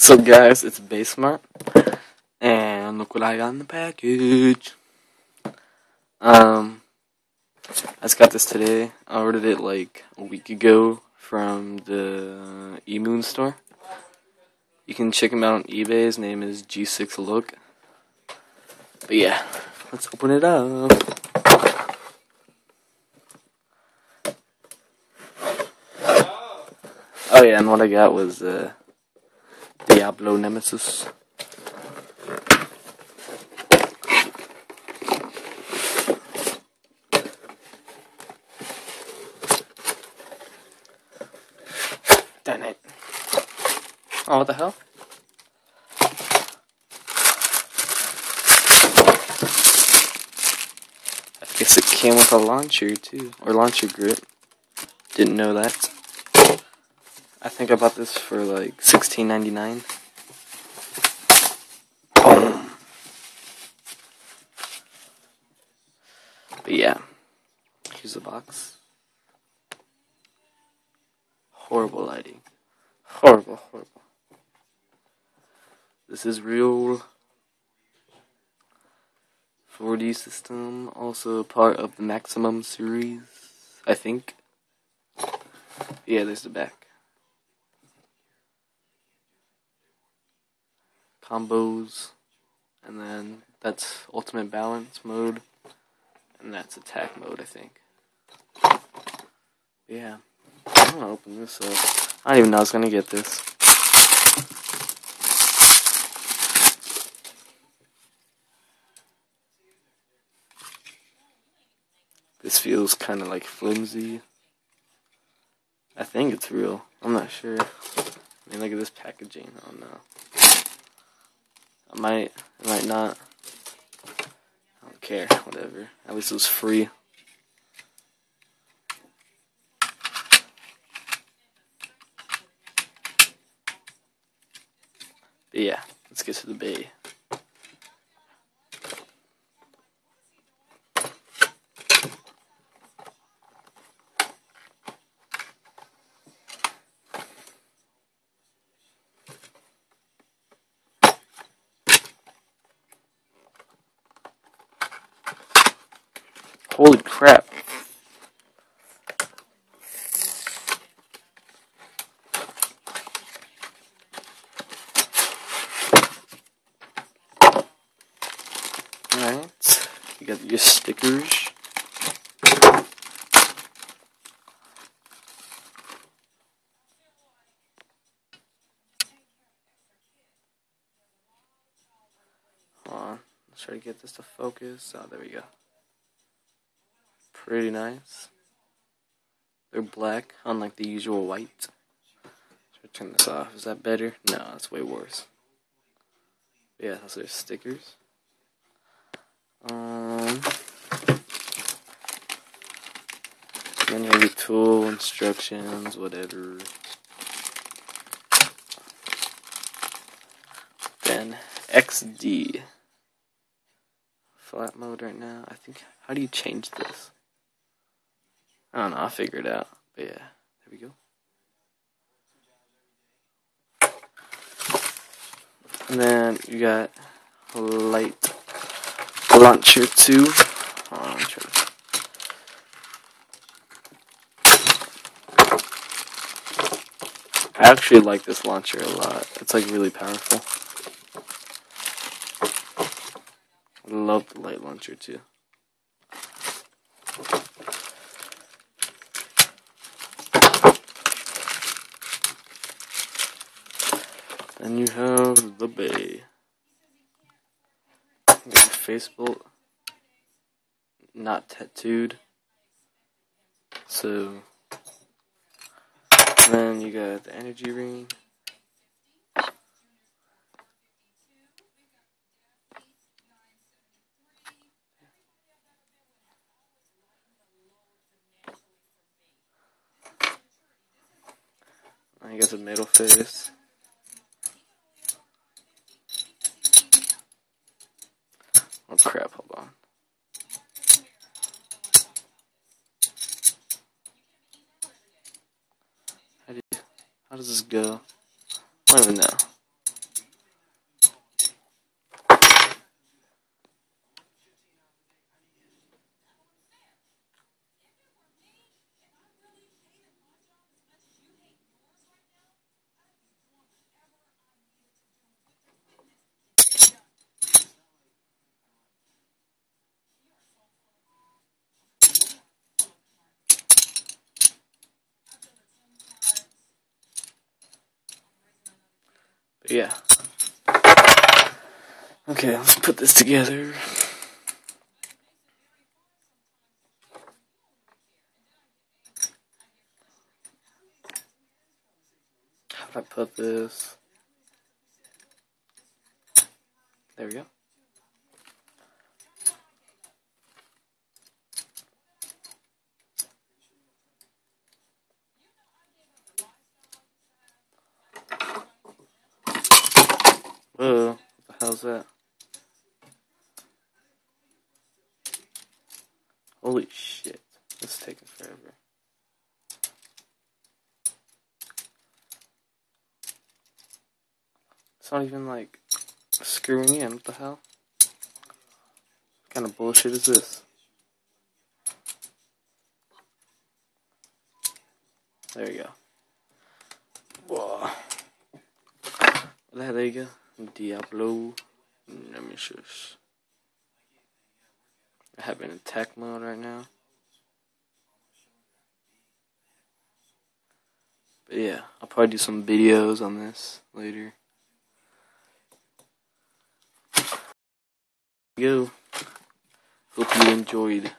So guys, it's Basemart, and look what I got in the package. I just got this today. I ordered it like a week ago from the eMoon store. You can check him out on eBay. His name is G6Look. But yeah, let's open it up. Oh yeah, and what I got was Diablo nemesis. Damn it. Oh, what the hell? I guess it came with a launcher too, or launcher grip. Didn't know that. I think I bought this for like $16.99. But yeah, here's the box. Horrible lighting. Horrible. This is real 4D system, also part of the Maximum series, I think. Yeah, there's the back. Combos, and then that's ultimate balance mode, and that's attack mode, I think. Yeah, I'm gonna open this up. I don't even know I was gonna get this. This feels kind of like flimsy. I think it's real. I'm not sure. I mean, look at this packaging. Oh no. I might not. I don't care. Whatever. At least it was free. But yeah, let's get to the bay. Holy crap. Alright, you got your stickers. Hold on, let's try to get this to focus. Oh, there we go. Pretty nice. They're black, unlike the usual white. Should I turn this off? Is that better? No, that's way worse. But yeah, those are stickers. Then you have your tool instructions, whatever. Then XD. Flat mode right now. I think. How do you change this? I don't know. I'll figure it out. But yeah, there we go. And then you got light launcher 2. I actually like this launcher a lot. It's like really powerful. I love the light launcher too. Then you have the bay. You got the face bolt, not tattooed. So then you got the energy ring. I got the middle face. Oh crap, hold on. How does this go? I don't even know. Yeah. Okay, let's put this together. How do I put this? There we go. Whoa, what the hell's that? Holy shit, this is taking forever. It's not even like screwing in, what the hell? What kind of bullshit is this? There we go. Whoa. There you go. Diablo, nemesis. I have it in attack mode right now. But yeah, I'll probably do some videos on this later. Go. Hope you enjoyed.